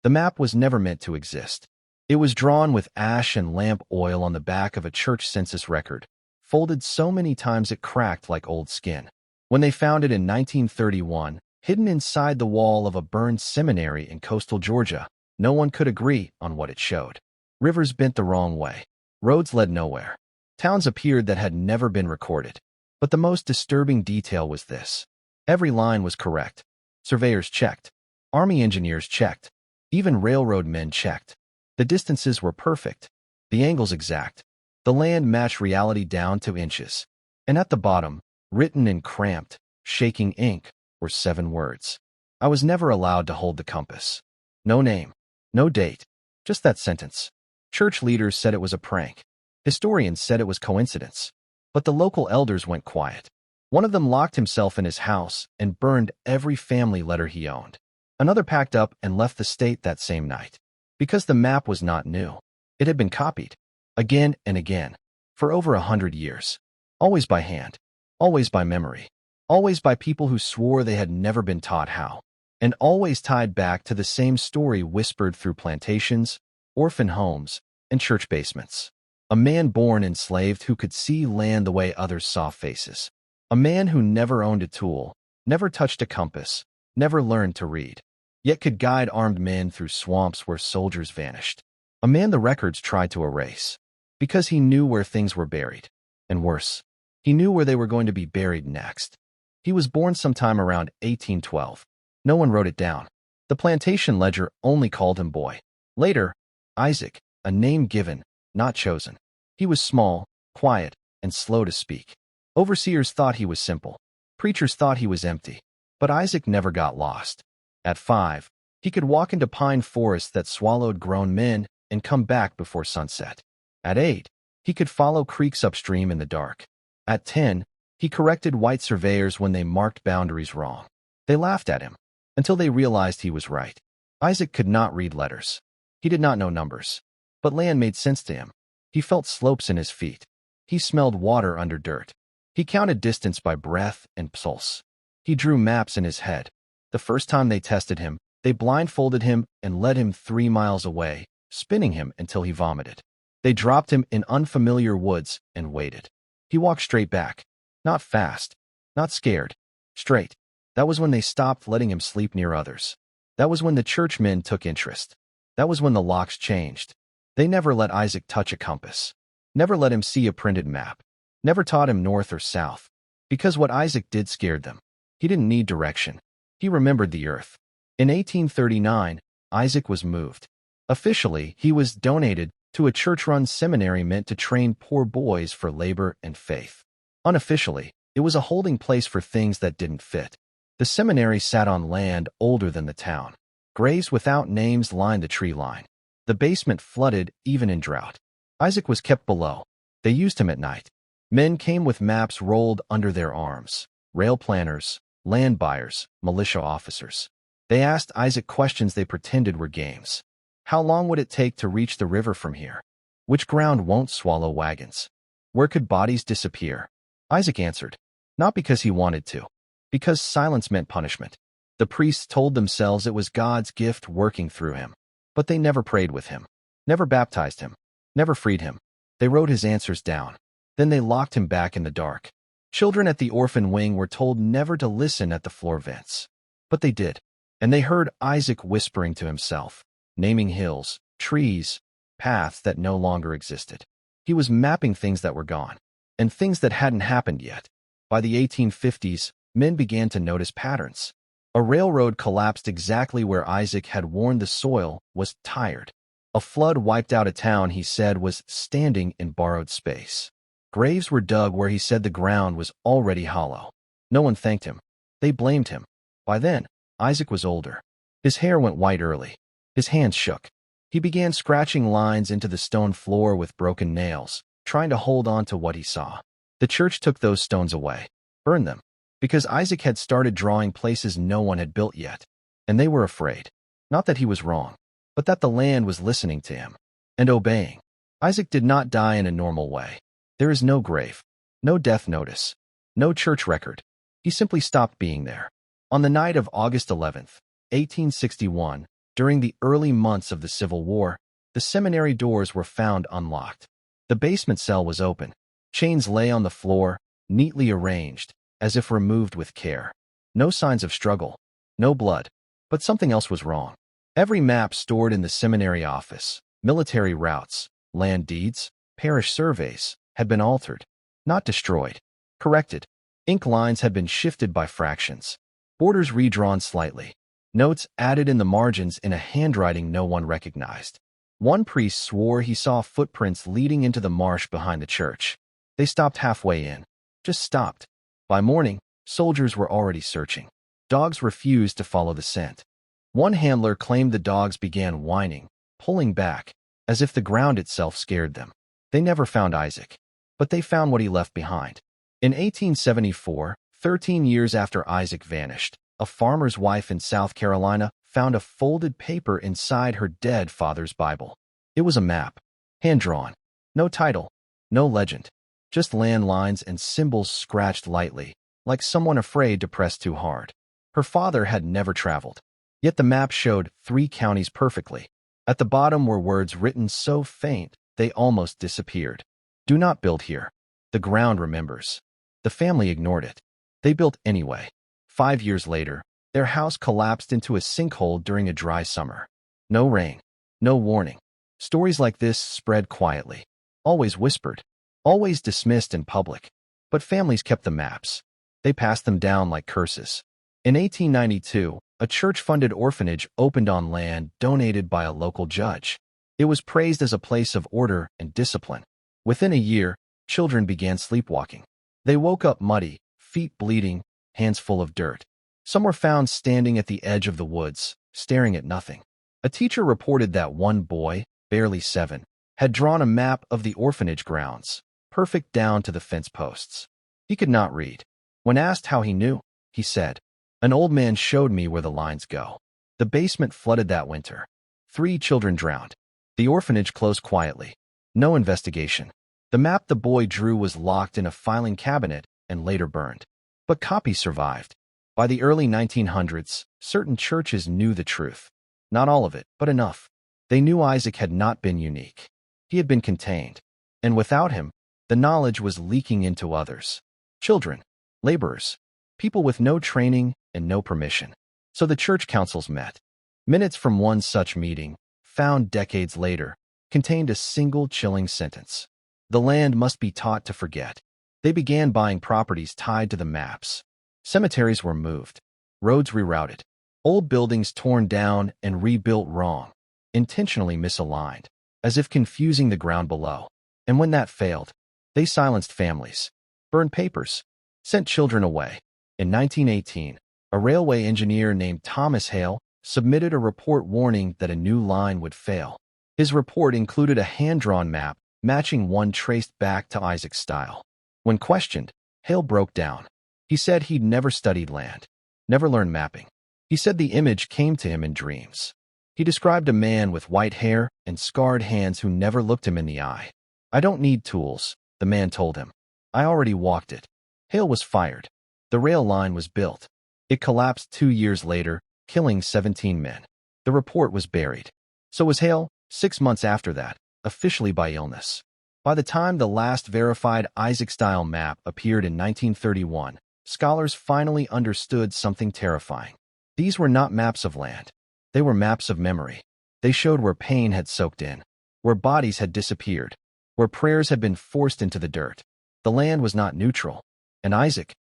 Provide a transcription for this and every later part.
The map was never meant to exist. It was drawn with ash and lamp oil on the back of a church census record, folded so many times it cracked like old skin. When they found it in 1931, hidden inside the wall of a burned seminary in coastal Georgia, no one could agree on what it showed. Rivers bent the wrong way. Roads led nowhere. Towns appeared that had never been recorded. But the most disturbing detail was this. Every line was correct. Surveyors checked. Army engineers checked. Even railroad men checked. The distances were perfect. The angles exact. The land matched reality down to inches. And at the bottom, written in cramped, shaking ink, were 7 words. I was never allowed to hold the compass. No name. No date. Just that sentence. Church leaders said it was a prank. Historians said it was coincidence. But the local elders went quiet. One of them locked himself in his house and burned every family letter he owned. Another packed up and left the state that same night. Because the map was not new. It had been copied. Again and again. For over 100 years. Always by hand. Always by memory. Always by people who swore they had never been taught how. And always tied back to the same story whispered through plantations, orphan homes, and church basements. A man born enslaved who could see land the way others saw faces. A man who never owned a tool, never touched a compass, never learned to read, yet could guide armed men through swamps where soldiers vanished. A man the records tried to erase, because he knew where things were buried. And worse, he knew where they were going to be buried next. He was born sometime around 1812. No one wrote it down. The plantation ledger only called him Boy. Later, Isaac, a name given, not chosen. He was small, quiet, and slow to speak. Overseers thought he was simple. Preachers thought he was empty. But Isaac never got lost. At 5, he could walk into pine forests that swallowed grown men and come back before sunset. At 8, he could follow creeks upstream in the dark. At 10, he corrected white surveyors when they marked boundaries wrong. They laughed at him, until they realized he was right. Isaac could not read letters. He did not know numbers. But land made sense to him. He felt slopes in his feet. He smelled water under dirt. He counted distance by breath and pulse. He drew maps in his head. The first time they tested him, they blindfolded him and led him 3 miles away, spinning him until he vomited. They dropped him in unfamiliar woods and waited. He walked straight back. Not fast. Not scared. Straight. That was when they stopped letting him sleep near others. That was when the churchmen took interest. That was when the locks changed. They never let Isaac touch a compass. Never let him see a printed map. Never taught him north or south. Because what Isaac did scared them. He didn't need direction. He remembered the earth. In 1839, Isaac was moved. Officially, he was donated to a church-run seminary meant to train poor boys for labor and faith. Unofficially, it was a holding place for things that didn't fit. The seminary sat on land older than the town. Graves without names lined the tree line. The basement flooded even in drought. Isaac was kept below. They used him at night. Men came with maps rolled under their arms. Rail planners, land buyers, militia officers. They asked Isaac questions they pretended were games. How long would it take to reach the river from here? Which ground won't swallow wagons? Where could bodies disappear? Isaac answered, not because he wanted to, because silence meant punishment. The priests told themselves it was God's gift working through him. But they never prayed with him, never baptized him, never freed him. They wrote his answers down. Then they locked him back in the dark. Children at the orphan wing were told never to listen at the floor vents. But they did. And they heard Isaac whispering to himself, naming hills, trees, paths that no longer existed. He was mapping things that were gone, and things that hadn't happened yet. By the 1850s, men began to notice patterns. A railroad collapsed exactly where Isaac had worn the soil, was tired. A flood wiped out a town he said was standing in borrowed space. Graves were dug where he said the ground was already hollow. No one thanked him. They blamed him. By then, Isaac was older. His hair went white early. His hands shook. He began scratching lines into the stone floor with broken nails, trying to hold on to what he saw. The church took those stones away, burned them, because Isaac had started drawing places no one had built yet. And they were afraid. Not that he was wrong, but that the land was listening to him and obeying. Isaac did not die in a normal way. There is no grave, no death notice, no church record. He simply stopped being there. On the night of August 11th, 1861, During the early months of the Civil War, the seminary doors were found unlocked. The basement cell was open. Chains lay on the floor, neatly arranged, as if removed with care. No signs of struggle, no blood, but something else was wrong. Every map stored in the seminary office, military routes, land deeds, parish surveys, had been altered, not destroyed, corrected. Ink lines had been shifted by fractions, borders redrawn slightly, notes added in the margins in a handwriting no one recognized. One priest swore he saw footprints leading into the marsh behind the church. They stopped halfway in. Just stopped. By morning, soldiers were already searching. Dogs refused to follow the scent. One handler claimed the dogs began whining, pulling back, as if the ground itself scared them. They never found Isaac, but they found what he left behind. In 1874, 13 years after Isaac vanished, a farmer's wife in South Carolina found a folded paper inside her dead father's Bible. It was a map, hand-drawn. No title, no legend, just landlines and symbols scratched lightly, like someone afraid to press too hard. Her father had never traveled. Yet the map showed 3 counties perfectly. At the bottom were words written so faint they almost disappeared. Do not build here. The ground remembers. The family ignored it. They built anyway. 5 years later, their house collapsed into a sinkhole during a dry summer. No rain, no warning. Stories like this spread quietly, always whispered, always dismissed in public. But families kept the maps. They passed them down like curses. In 1892, a church-funded orphanage opened on land donated by a local judge. It was praised as a place of order and discipline. Within a year, children began sleepwalking. They woke up muddy, feet bleeding, hands full of dirt. Some were found standing at the edge of the woods, staring at nothing. A teacher reported that one boy, barely 7, had drawn a map of the orphanage grounds, perfect down to the fence posts. He could not read. When asked how he knew, he said, "An old man showed me where the lines go." The basement flooded that winter. 3 children drowned. The orphanage closed quietly. No investigation. The map the boy drew was locked in a filing cabinet and later burned. But copies survived. By the early 1900s, certain churches knew the truth. Not all of it, but enough. They knew Isaac had not been unique. He had been contained. And without him, the knowledge was leaking into others. Children, laborers, people with no training and no permission. So the church councils met. Minutes from one such meeting, found decades later, contained a single chilling sentence. The land must be taught to forget. They began buying properties tied to the maps. Cemeteries were moved, roads rerouted, old buildings torn down and rebuilt wrong, intentionally misaligned, as if confusing the ground below. And when that failed, they silenced families, burned papers, sent children away. In 1918, a railway engineer named Thomas Hale submitted a report warning that a new line would fail. His report included a hand-drawn map matching one traced back to Isaac's style. When questioned, Hale broke down. He said he'd never studied land, never learned mapping. He said the image came to him in dreams. He described a man with white hair and scarred hands who never looked him in the eye. "I don't need tools," the man told him. "I already walked it." Hale was fired. The rail line was built. It collapsed 2 years later, killing 17 men. The report was buried. So was Hale, 6 months after that, officially by illness. By the time the last verified Isaac-style map appeared in 1931, scholars finally understood something terrifying. These were not maps of land. They were maps of memory. They showed where pain had soaked in, where bodies had disappeared, where prayers had been forced into the dirt. The land was not neutral. And Isaac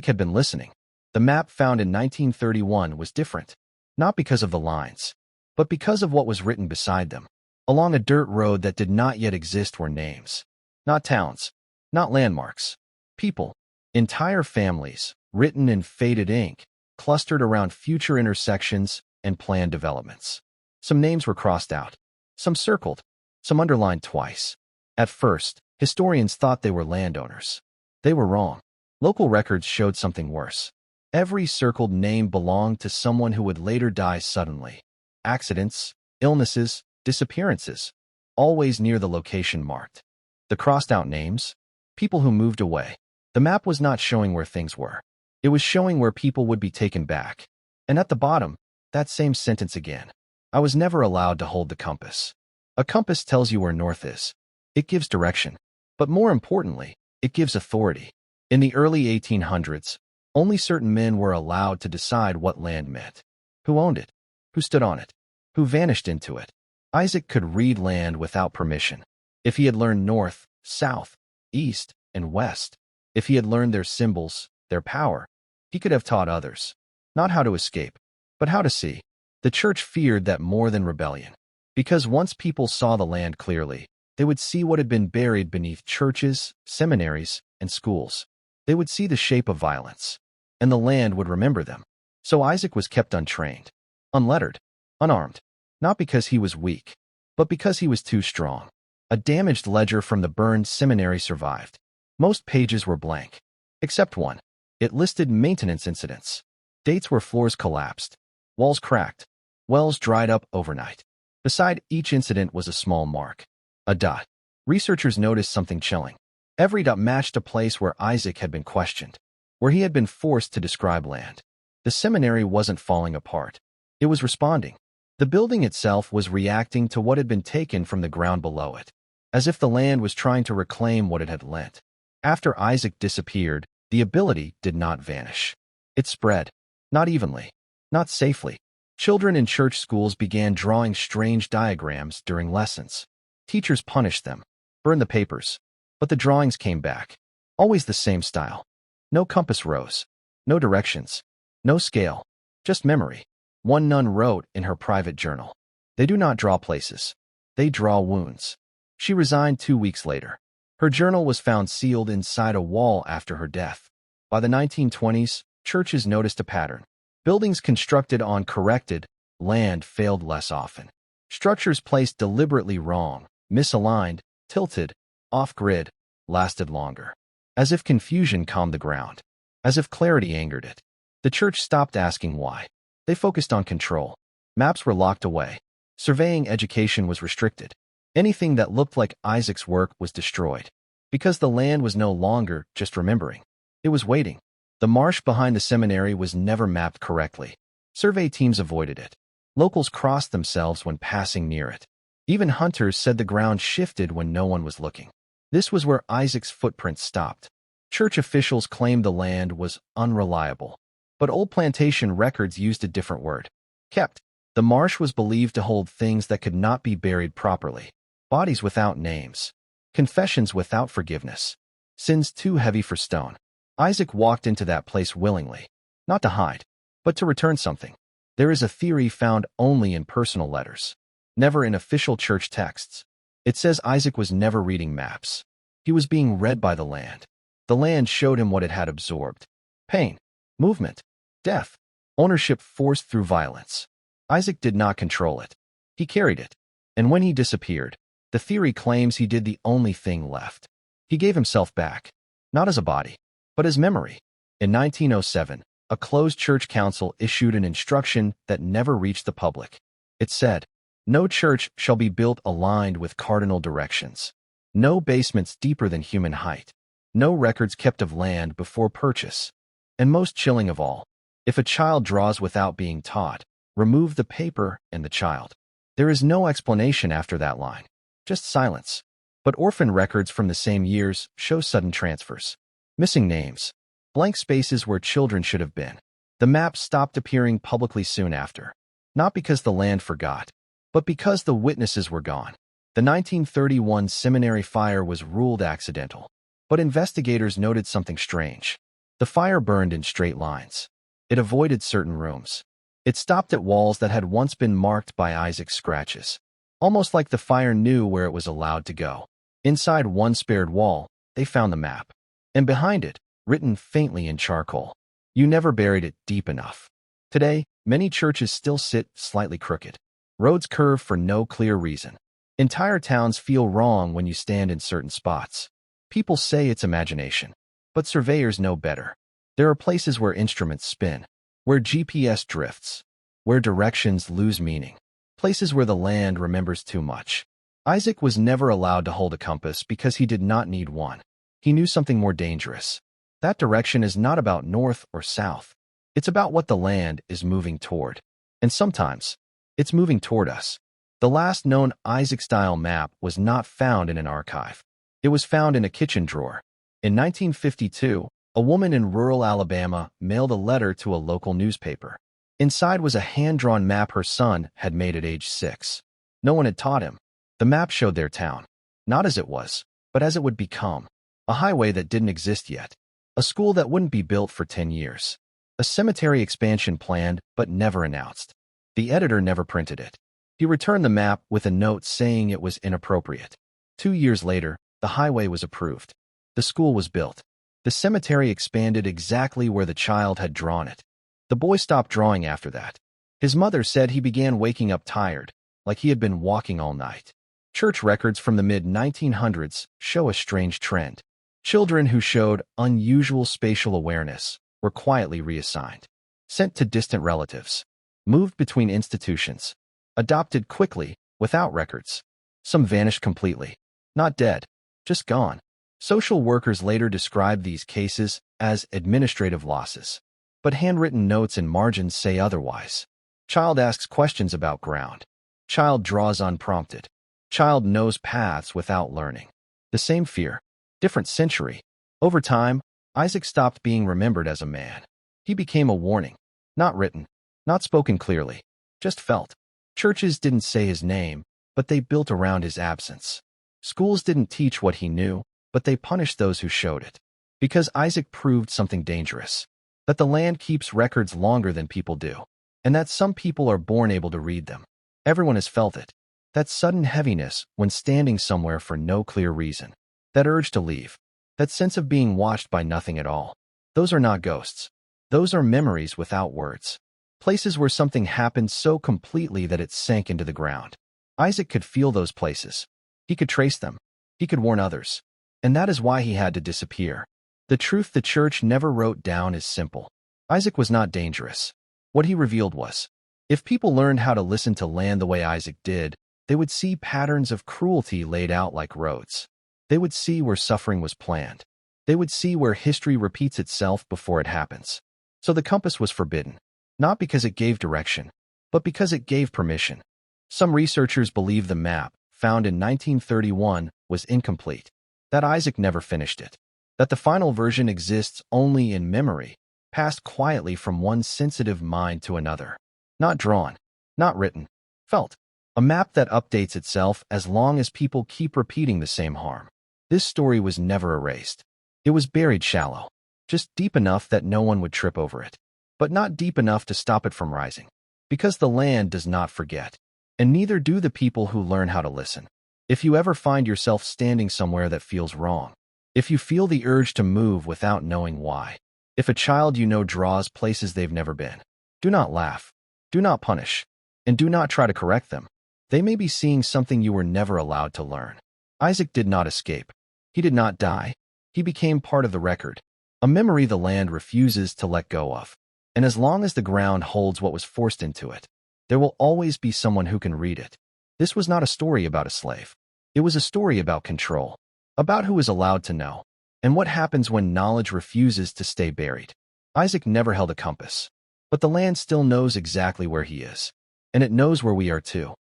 had been listening. The map found in 1931 was different, not because of the lines, but because of what was written beside them. Along a dirt road that did not yet exist were names. Not towns, not landmarks. People, entire families, written in faded ink, clustered around future intersections and planned developments. Some names were crossed out, some circled, some underlined twice. At first, historians thought they were landowners. They were wrong. Local records showed something worse. Every circled name belonged to someone who would later die suddenly. Accidents, illnesses, disappearances, always near the location marked. The crossed-out names, people who moved away. The map was not showing where things were. It was showing where people would be taken back. And at the bottom, that same sentence again. I was never allowed to hold the compass. A compass tells you where north is. It gives direction. But more importantly, it gives authority. In the early 1800s, only certain men were allowed to decide what land meant. Who owned it? Who stood on it? Who vanished into it? Isaac could read land without permission. If he had learned north, south, east, and west, if he had learned their symbols, their power, he could have taught others. Not how to escape, but how to see. The church feared that more than rebellion. Because once people saw the land clearly, they would see what had been buried beneath churches, seminaries, and schools. They would see the shape of violence, and the land would remember them. So Isaac was kept untrained, unlettered, unarmed, not because he was weak, but because he was too strong. A damaged ledger from the burned seminary survived. Most pages were blank, except one. It listed maintenance incidents, dates where floors collapsed, walls cracked, wells dried up overnight. Beside each incident was a small mark, a dot. Researchers noticed something chilling. Every dot matched a place where Isaac had been questioned, where he had been forced to describe land. The seminary wasn't falling apart. It was responding. The building itself was reacting to what had been taken from the ground below it, as if the land was trying to reclaim what it had lent. After Isaac disappeared, the ability did not vanish. It spread, not evenly, not safely. Children in church schools began drawing strange diagrams during lessons. Teachers punished them, burned the papers, but the drawings came back. Always the same style. No compass rose, no directions, no scale, just memory. One nun wrote in her private journal, "They do not draw places. They draw wounds." She resigned 2 weeks later. Her journal was found sealed inside a wall after her death. By the 1920s, churches noticed a pattern. Buildings constructed on corrected land failed less often. Structures placed deliberately wrong, misaligned, tilted, off-grid, lasted longer. As if confusion calmed the ground. As if clarity angered it. The church stopped asking why. They focused on control. Maps were locked away. Surveying education was restricted. Anything that looked like Isaac's work was destroyed. Because the land was no longer just remembering. It was waiting. The marsh behind the seminary was never mapped correctly. Survey teams avoided it. Locals crossed themselves when passing near it. Even hunters said the ground shifted when no one was looking. This was where Isaac's footprints stopped. Church officials claimed the land was unreliable. But old plantation records used a different word. Kept. The marsh was believed to hold things that could not be buried properly. Bodies without names. Confessions without forgiveness. Sins too heavy for stone. Isaac walked into that place willingly. Not to hide, but to return something. There is a theory found only in personal letters. Never in official church texts. It says Isaac was never reading maps. He was being read by the land. The land showed him what it had absorbed. Pain. Movement. Death. Ownership forced through violence. Isaac did not control it. He carried it. And when he disappeared, the theory claims he did the only thing left. He gave himself back. Not as a body, but as memory. In 1907, a closed church council issued an instruction that never reached the public. It said, "No church shall be built aligned with cardinal directions. No basements deeper than human height. No records kept of land before purchase. And most chilling of all, if a child draws without being taught, remove the paper and the child." There is no explanation after that line. Just silence. But orphan records from the same years show sudden transfers. Missing names. Blank spaces where children should have been. The maps stopped appearing publicly soon after. Not because the land forgot, but because the witnesses were gone. The 1931 seminary fire was ruled accidental. But investigators noted something strange. The fire burned in straight lines. It avoided certain rooms. It stopped at walls that had once been marked by Isaac's scratches. Almost like the fire knew where it was allowed to go. Inside one spared wall, they found the map. And behind it, written faintly in charcoal, "You never buried it deep enough." Today, many churches still sit slightly crooked. Roads curve for no clear reason. Entire towns feel wrong when you stand in certain spots. People say it's imagination, but surveyors know better. There are places where instruments spin, where GPS drifts, where directions lose meaning, places where the land remembers too much. Isaac was never allowed to hold a compass because he did not need one. He knew something more dangerous. That direction is not about north or south. It's about what the land is moving toward. And sometimes, It's moving toward us. The last known Isaac-style map was not found in an archive. It was found in a kitchen drawer. In 1952, a woman in rural Alabama mailed a letter to a local newspaper. Inside was a hand-drawn map her son had made at age 6. No one had taught him. The map showed their town, not as it was, but as it would become. A highway that didn't exist yet. A school that wouldn't be built for 10 years. A cemetery expansion planned, but never announced. The editor never printed it. He returned the map with a note saying it was inappropriate. 2 years later, the highway was approved. The school was built. The cemetery expanded exactly where the child had drawn it. The boy stopped drawing after that. His mother said he began waking up tired, like he had been walking all night. Church records from the mid-1900s show a strange trend. Children who showed unusual spatial awareness were quietly reassigned, sent to distant relatives, moved between institutions, adopted quickly, without records. Some vanished completely. Not dead, just gone. Social workers later described these cases as administrative losses, but handwritten notes and margins say otherwise. Child asks questions about ground. Child draws unprompted. Child knows paths without learning. The same fear, different century. Over time, Isaac stopped being remembered as a man. He became a warning, not written, not spoken clearly, just felt. Churches didn't say his name, but they built around his absence. Schools didn't teach what he knew, but they punished those who showed it. Because Isaac proved something dangerous. That the land keeps records longer than people do. And that some people are born able to read them. Everyone has felt it. That sudden heaviness when standing somewhere for no clear reason. That urge to leave. That sense of being watched by nothing at all. Those are not ghosts. Those are memories without words. Places where something happened so completely that it sank into the ground. Isaac could feel those places. He could trace them. He could warn others. And that is why he had to disappear. The truth the church never wrote down is simple. Isaac was not dangerous. What he revealed was, if people learned how to listen to land the way Isaac did, they would see patterns of cruelty laid out like roads. They would see where suffering was planned. They would see where history repeats itself before it happens. So the compass was forbidden, not because it gave direction, but because it gave permission. Some researchers believe the map, found in 1931, was incomplete. That Isaac never finished it. That the final version exists only in memory, passed quietly from one sensitive mind to another. Not drawn, not written, felt. A map that updates itself as long as people keep repeating the same harm. This story was never erased. It was buried shallow, just deep enough that no one would trip over it, but not deep enough to stop it from rising. Because the land does not forget, and neither do the people who learn how to listen. If you ever find yourself standing somewhere that feels wrong, if you feel the urge to move without knowing why, if a child you know draws places they've never been, do not laugh, do not punish, and do not try to correct them. They may be seeing something you were never allowed to learn. Isaac did not escape. He did not die. He became part of the record, a memory the land refuses to let go of. And as long as the ground holds what was forced into it, there will always be someone who can read it. This was not a story about a slave. It was a story about control, about who is allowed to know, and what happens when knowledge refuses to stay buried. Isaac never held a compass, but the land still knows exactly where he is, and it knows where we are too.